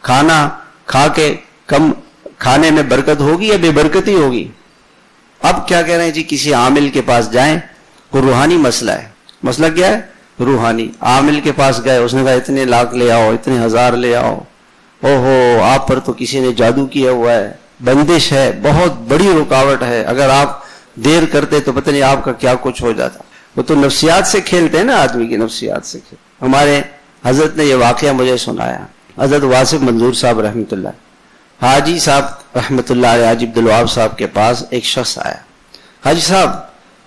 کھانا کھا کے کم کھانے میں برکت ہوگی یا بے برکتی ہوگی؟ اب کیا کہہ رہے ہیں جی کسی عامل کے پاس جائیں، وہ روحانی مسئلہ ہے. مسئلہ کیا ہے؟ روحانی. عامل کے پاس گئے، اس نے کہا اتنے لاکھ لے آؤ، اتنے ہزار لے آؤ. اوہو آپ پر تو کسی نے جادو کیا ہوا ہے، بندش ہے، بہت بڑی رکاوٹ ہے، اگر آپ دیر کرتے تو پتہ نہیں آپ کا کیا کچھ ہو جاتا. وہ تو نفسیات سے کھیلتے ہیں نا، آدمی کی نفسیات سے کھیل. ہمارے حضرت نے یہ واقعہ مجھے سنایا. حضرت واصف منظور صاحب رحمۃ اللہ، حاجی صاحب رحمۃ اللہ علیہ، حاجی عبدالوہاب صاحب کے پاس ایک شخص آیا. حاجی صاحب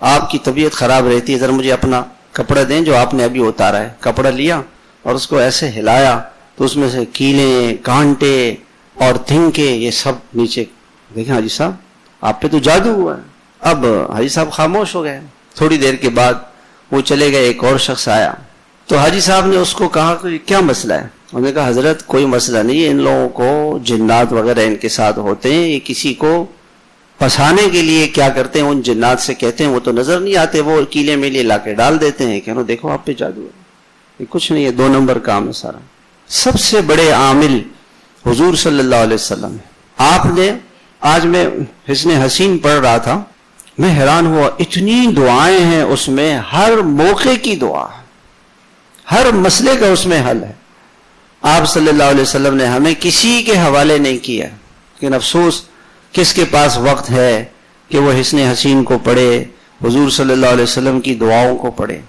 آپ کی طبیعت خراب رہتی ہے، ذرا مجھے اپنا کپڑا دیں جو آپ نے ابھی اتارا ہے. کپڑا لیا اور اس کو ایسے ہلایا تو اس میں سے کیلیں، کانٹے اور تھنکے یہ سب نیچے. دیکھیں حاجی صاحب آپ پہ تو جادو ہوا ہے. اب حاجی صاحب خاموش ہو گئے. تھوڑی دیر کے بعد وہ چلے گئے. ایک اور شخص آیا تو حاجی صاحب نے اس کو کہا کہ کیا مسئلہ ہے؟ انہوں نے کہا حضرت کوئی مسئلہ نہیں ہے، ان لوگوں کو جنات وغیرہ ان کے ساتھ ہوتے ہیں، یہ کسی کو پھنسانے کے لیے کیا کرتے ہیں، ان جنات سے کہتے ہیں، وہ تو نظر نہیں آتے، وہ کیلے میلے لا کے ڈال دیتے ہیں. کہنا دیکھو آپ پہ جادو ہے. یہ کچھ نہیں ہے، 2 نمبر کام ہے سارا. سب سے بڑے عامل حضور صلی اللہ علیہ وسلم ہے. آپ نے آج میں حسن حسین پڑھ رہا تھا، میں حیران ہوا، اتنی دعائیں ہیں اس میں، ہر موقع کی دعا، ہر مسئلے کا اس میں حل ہے. آپ صلی اللہ علیہ وسلم نے ہمیں کسی کے حوالے نہیں کیا. لیکن افسوس کس کے پاس وقت ہے کہ وہ حسن حسین کو پڑھے، حضور صلی اللہ علیہ وسلم کی دعاؤں کو پڑھے.